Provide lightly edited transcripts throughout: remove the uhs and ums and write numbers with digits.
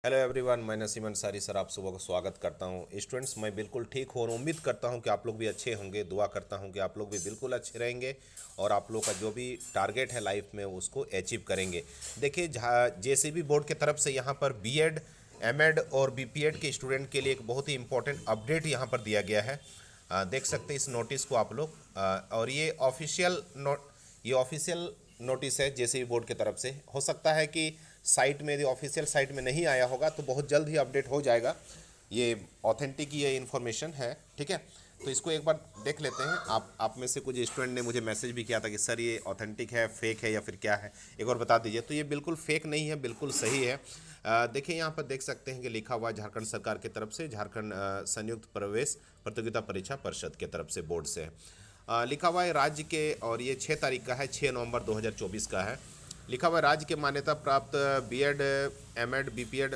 Hello everyone, मैं Naseem Ansari sir आप सुबह को स्वागत करता हूं। स्टूडेंट्स, मैं बिल्कुल ठीक हूँ और उम्मीद करता हूं कि आप लोग भी अच्छे होंगे। दुआ करता हूं कि आप लोग भी बिल्कुल अच्छे रहेंगे और आप लोग का जो भी टारगेट है लाइफ में उसको अचीव करेंगे। देखिए, जेसीबी बोर्ड की तरफ से यहाँ पर बीएड, एमएड और बीपीएड के स्टूडेंट के लिए एक बहुत ही इंपॉर्टेंट अपडेट यहाँ पर दिया गया है। देख सकते हैं इस नोटिस को आप लोग। और ये ऑफिशियल नोटिस है जेसीबी बोर्ड की तरफ से। हो सकता है कि साइट में, यदि ऑफिशियल साइट में नहीं आया होगा तो बहुत जल्द ही अपडेट हो जाएगा। ये ऑथेंटिक ये इन्फॉर्मेशन है, ठीक है। तो इसको एक बार देख लेते हैं। आप में से कुछ स्टूडेंट ने मुझे मैसेज भी किया था कि सर ये ऑथेंटिक है, फेक है या फिर क्या है, एक बार बता दीजिए। तो ये बिल्कुल फेक नहीं है, बिल्कुल सही है। देखिए यहाँ पर देख सकते हैं कि लिखा हुआ झारखंड सरकार की तरफ से, झारखंड संयुक्त प्रवेश प्रतियोगिता परीक्षा परिषद की तरफ से, बोर्ड से लिखा हुआ है राज्य के। और ये 6 तारीख का है, 6 नवंबर 2024 का है। लिखा हुआ है राज्य के मान्यता प्राप्त बीएड, एमएड, बीपीएड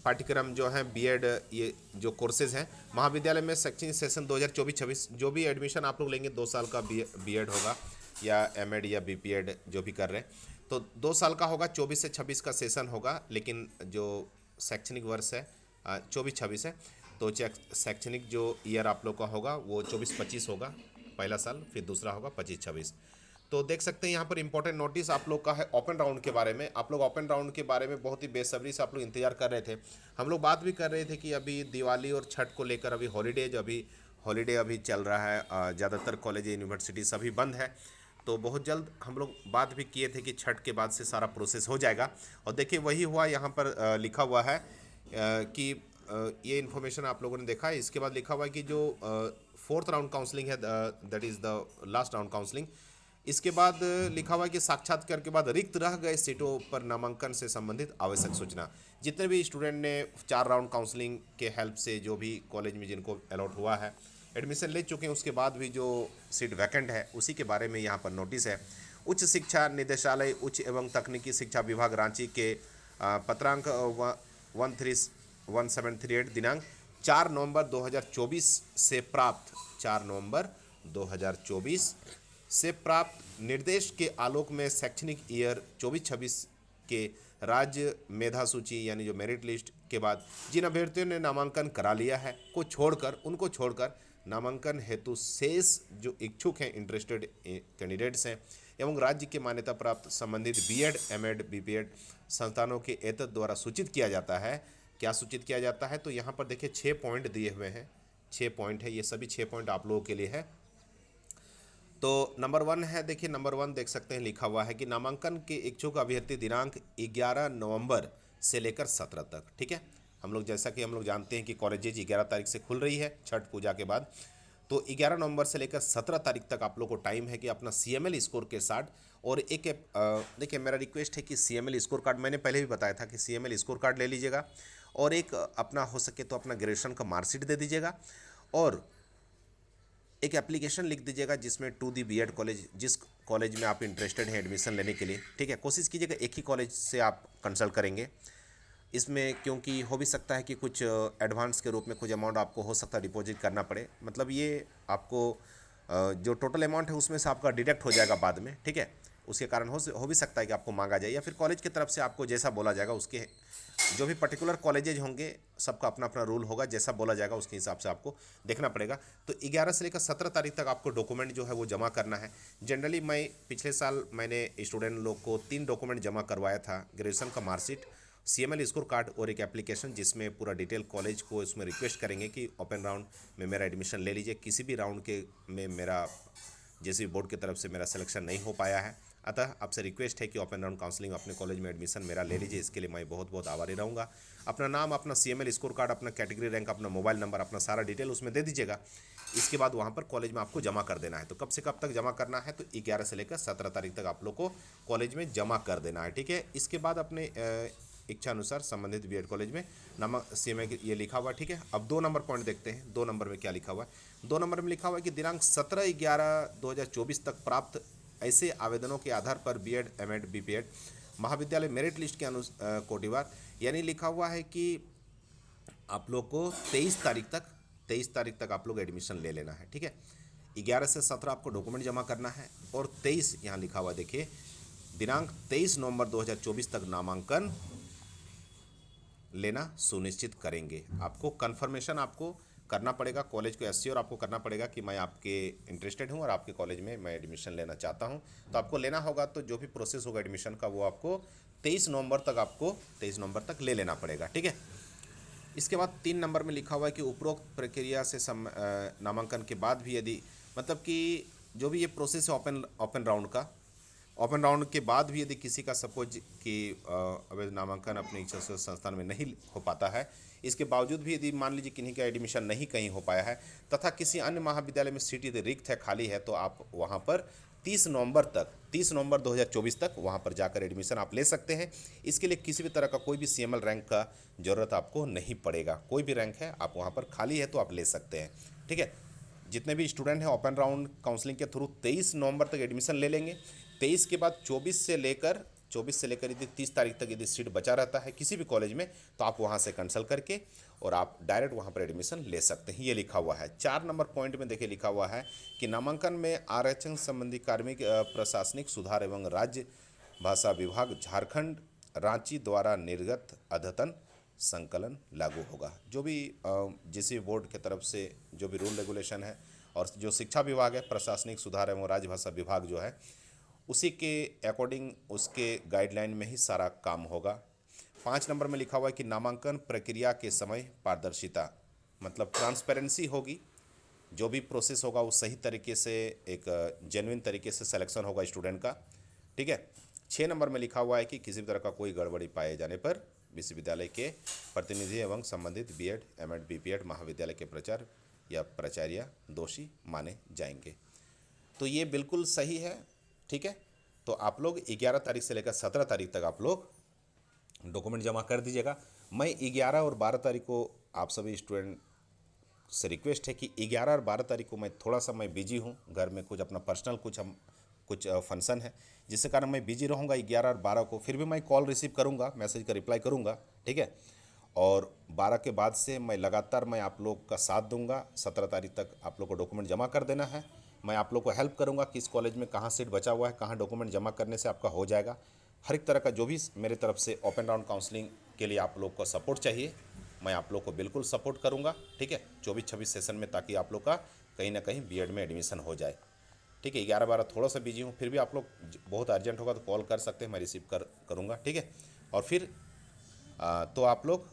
पाठ्यक्रम जो है, बीएड ये जो कोर्सेज हैं महाविद्यालय में शैक्षणिक सेशन 2024-26, जो भी एडमिशन आप लोग लेंगे 2 साल का बीएड होगा या एमएड या बीपीएड जो भी कर रहे हैं, तो 2 साल का होगा। 24 से 26 का सेशन होगा, लेकिन जो शैक्षणिक वर्ष है 24-26 है। तो शैक्षणिक जो ईयर आप लोग का होगा वो 24-25 होगा पहला साल, फिर दूसरा होगा 25-26। तो देख सकते हैं यहाँ पर इंपॉर्टेंट नोटिस आप लोग का है ओपन राउंड के बारे में। आप लोग ओपन राउंड के बारे में बहुत ही बेसब्री से आप लोग इंतजार कर रहे थे। हम लोग बात भी कर रहे थे कि अभी दिवाली और छठ को लेकर अभी हॉलीडे अभी चल रहा है। ज़्यादातर कॉलेज यूनिवर्सिटी सभी बंद है। तो बहुत जल्द हम लोग बात भी किए थे कि छठ के बाद से सारा प्रोसेस हो जाएगा। और देखिए वही हुआ। यहाँ पर लिखा हुआ है कि ये इन्फॉर्मेशन आप लोगों ने देखा है। इसके बाद लिखा हुआ है कि जो फोर्थ राउंड काउंसलिंग है, that is the last round counselling. इसके बाद लिखा हुआ है कि साक्षात्कार के बाद रिक्त रह गए सीटों पर नामांकन से संबंधित आवश्यक सूचना। जितने भी स्टूडेंट ने 4 राउंड काउंसलिंग के हेल्प से जो भी कॉलेज में जिनको अलॉट हुआ है, एडमिशन ले चुके हैं, उसके बाद भी जो सीट वैकेंट है उसी के बारे में यहाँ पर नोटिस है। उच्च शिक्षा निदेशालय, उच्च एवं तकनीकी शिक्षा विभाग रांची के पत्रांक 1738 दिनांक 4 नवंबर 2024 से प्राप्त 4 नवंबर 2024 से प्राप्त निर्देश के आलोक में शैक्षणिक ईयर 24-26 के राज्य मेधा सूची यानी जो मेरिट लिस्ट के बाद जिन अभ्यर्थियों ने नामांकन करा लिया है उनको छोड़कर नामांकन हेतु शेष जो इच्छुक हैं, इंटरेस्टेड कैंडिडेट्स हैं एवं राज्य के मान्यता प्राप्त संबंधित बीएड, एमएड, बीपीएड संस्थानों के एतद द्वारा सूचित किया जाता है। क्या सूचित किया जाता है? तो यहाँ पर देखिए 6 पॉइंट दिए हुए हैं। 6 पॉइंट है, ये सभी 6 पॉइंट आप लोगों के लिए है। तो नंबर 1 है, देखिए नंबर 1 देख सकते हैं, लिखा हुआ है कि नामांकन के इच्छुक अभ्यर्थी दिनांक 11 नवंबर से लेकर 17 तक, ठीक है। हम लोग जैसा कि हम लोग जानते हैं कि कॉलेजेज 11 तारीख से खुल रही है छठ पूजा के बाद। तो 11 नवंबर से लेकर 17 तारीख तक आप लोग को टाइम है कि अपना सीएमएल स्कोर के साथ, और एक देखिए मेरा रिक्वेस्ट है कि सीएमएल स्कोर कार्ड, मैंने पहले भी बताया था कि सीएमएल स्कोर कार्ड ले लीजिएगा, और एक अपना हो सके तो अपना ग्रेजुएशन का मार्कशीट दे दीजिएगा, और एक एप्लीकेशन लिख दीजिएगा जिसमें टू दी बीएड कॉलेज, जिस कॉलेज में आप इंटरेस्टेड हैं एडमिशन लेने के लिए, ठीक है। कोशिश कीजिएगा एक ही कॉलेज से आप कंसल्ट करेंगे इसमें, क्योंकि हो भी सकता है कि कुछ एडवांस के रूप में कुछ अमाउंट आपको हो सकता है डिपॉजिट करना पड़े। मतलब ये आपको जो टोटल अमाउंट है उसमें से आपका डिडक्ट हो जाएगा बाद में, ठीक है। उसके कारण हो भी सकता है कि आपको मांगा जाए, या फिर कॉलेज की तरफ से आपको जैसा बोला जाएगा, उसके जो भी पर्टिकुलर कॉलेजेज होंगे सबका अपना अपना रूल होगा, जैसा बोला जाएगा उसके हिसाब से आपको देखना पड़ेगा। तो 11 से लेकर 17 तारीख तक आपको डॉक्यूमेंट जो है वो जमा करना है। जनरली मैं पिछले साल मैंने स्टूडेंट लोग को 3 डॉक्यूमेंट जमा करवाया था, ग्रेजुएशन का मार्कशीट, सीएमएल स्कोर कार्ड और एक एप्लीकेशन, जिसमें पूरा डिटेल कॉलेज को इसमें रिक्वेस्ट करेंगे कि ओपन राउंड में मेरा एडमिशन ले लीजिए। किसी भी राउंड के में मेरा जैसे बोर्ड की तरफ से मेरा सिलेक्शन नहीं हो पाया है, अतः आपसे रिक्वेस्ट है कि ओपन राउंड काउंसलिंग अपने कॉलेज में एडमिशन मेरा ले लीजिए। इसके लिए मैं बहुत बहुत आभारी रहूँगा। अपना नाम, अपना सीएमएल स्कोर कार्ड, अपना कैटेगरी रैंक, अपना मोबाइल नंबर, अपना सारा डिटेल उसमें दे दीजिएगा। इसके बाद वहाँ पर कॉलेज में आपको जमा कर देना है। तो कब से कब तक जमा करना है? तो 11 से लेकर 17 तारीख तक आप लोग को कॉलेज में जमा कर देना है, ठीक है। इसके बाद अपने इच्छा अनुसार संबंधित बीएड कॉलेज में नाम सीएमए ये लिखा हुआ है, ठीक है। अब 2 नंबर पॉइंट देखते हैं। 2 नंबर में क्या लिखा हुआ है? 2 नंबर में लिखा हुआ है कि दिनांक 17/11/2024 तक प्राप्त ऐसे आवेदनों के आधार पर बीएड, एमएड, बीपीएड महाविद्यालय मेरिट लिस्ट के कोटिवार, यानी लिखा हुआ है कि आप लोग को 23 तारीख तक आप लोग एडमिशन ले लेना है, ठीक है। 11 से 17 आपको डॉक्यूमेंट जमा करना है, और 23 यहाँ लिखा हुआ है, देखिए दिनांक 23 नवंबर 2024 तक नामांकन लेना सुनिश्चित करेंगे। आपको कन्फर्मेशन आपको करना पड़ेगा, कॉलेज को एश्योर आपको करना पड़ेगा कि मैं आपके इंटरेस्टेड हूँ और आपके कॉलेज में मैं एडमिशन लेना चाहता हूँ। तो आपको लेना होगा, तो जो भी प्रोसेस होगा एडमिशन का वो आपको 23 नवंबर तक आपको 23 नवंबर तक ले लेना पड़ेगा, ठीक है। इसके बाद 3 नंबर में लिखा हुआ है कि उपरोक्त प्रक्रिया से नामांकन के बाद भी यदि, मतलब कि जो भी ये प्रोसेस है ओपन राउंड का, ओपन राउंड के बाद भी यदि किसी का सपोज कि अवैध नामांकन अपनी इच्छा से संस्थान में नहीं हो पाता है, इसके बावजूद भी यदि मान लीजिए किन्हीं का एडमिशन नहीं कहीं हो पाया है तथा किसी अन्य महाविद्यालय में सीट यदि रिक्त है, खाली है, तो आप वहाँ पर 30 नवंबर 2024 तक वहाँ पर जाकर एडमिशन आप ले सकते हैं। इसके लिए किसी भी तरह का कोई भी CML रैंक का ज़रूरत आपको नहीं पड़ेगा। कोई भी रैंक है, आप वहाँ पर खाली है तो आप ले सकते हैं, ठीक है। जितने भी स्टूडेंट हैं ओपन राउंड काउंसलिंग के थ्रू 23 नवंबर तक एडमिशन ले लेंगे। 23 के बाद 24 से लेकर यदि 30 तारीख तक यदि सीट बचा रहता है किसी भी कॉलेज में, तो आप वहाँ से कंसल्ट करके और आप डायरेक्ट वहाँ पर एडमिशन ले सकते हैं। ये लिखा हुआ है। 4 नंबर पॉइंट में देखिए लिखा हुआ है कि नामांकन में आरक्षण संबंधी कार्मिक प्रशासनिक सुधार एवं राज्य भाषा विभाग झारखंड रांची द्वारा निर्गत अद्यतन संकलन लागू होगा। जो भी जिस बोर्ड के तरफ से जो भी रूल रेगुलेशन है और जो शिक्षा विभाग है, प्रशासनिक सुधार एवं राजभाषा विभाग जो है, उसी के अकॉर्डिंग उसके गाइडलाइन में ही सारा काम होगा। 5 नंबर में लिखा हुआ है कि नामांकन प्रक्रिया के समय पारदर्शिता, मतलब ट्रांसपेरेंसी होगी। जो भी प्रोसेस होगा वो सही तरीके से, एक जेन्युइन तरीके से सिलेक्शन होगा स्टूडेंट का, ठीक है। 6 नंबर में लिखा हुआ है कि किसी भी तरह का कोई गड़बड़ी पाए जाने पर विश्वविद्यालय के प्रतिनिधि एवं संबंधित B.Ed, M.Ed, B.Ped महाविद्यालय के प्राचार्य या प्राचार्य दोषी माने जाएंगे। तो ये बिल्कुल सही है, ठीक है। तो आप लोग 11 तारीख से लेकर 17 तारीख तक आप लोग डॉक्यूमेंट जमा कर दीजिएगा। मैं 11 और 12 तारीख को आप सभी स्टूडेंट से रिक्वेस्ट है कि 11 और 12 तारीख को मैं बिजी हूँ, घर में कुछ अपना पर्सनल कुछ फंक्शन है, जिसके कारण मैं बिजी रहूँगा 11 और 12 को। फिर भी मैं कॉल रिसीव करूँगा, मैसेज का रिप्लाई करूँगा, ठीक है। और 12 के बाद से मैं लगातार आप लोग का साथ दूंगा। 17 तारीख तक आप लोग को डॉक्यूमेंट जमा कर देना है। मैं आप लोग को हेल्प करूंगा कि इस कॉलेज में कहाँ सीट बचा हुआ है, कहाँ डॉक्यूमेंट जमा करने से आपका हो जाएगा। हर एक तरह का जो भी मेरे तरफ से ओपन राउंड काउंसलिंग के लिए आप लोग को सपोर्ट चाहिए, मैं आप लोग को बिल्कुल सपोर्ट करूँगा, ठीक है। 24-26 सेशन में, ताकि आप लोग का कहीं ना कहीं B.Ed में एडमिशन हो जाए, ठीक है। 11-12 थोड़ा सा बिजी हूँ, फिर भी आप लोग बहुत अर्जेंट होगा तो कॉल कर सकते हैं, मैं रिसीव करूँगा, ठीक है। और फिर तो आप लोग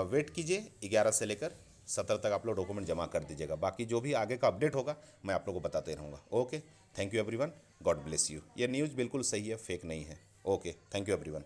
वेट कीजिए, 11 से लेकर 17 तक आप लोग डॉक्यूमेंट जमा कर दीजिएगा। बाकी जो भी आगे का अपडेट होगा मैं आप लोग को बताते रहूँगा। Okay, thank you everyone, God bless you. ये न्यूज़ बिल्कुल सही है, फेक नहीं है। Okay, thank you everyone.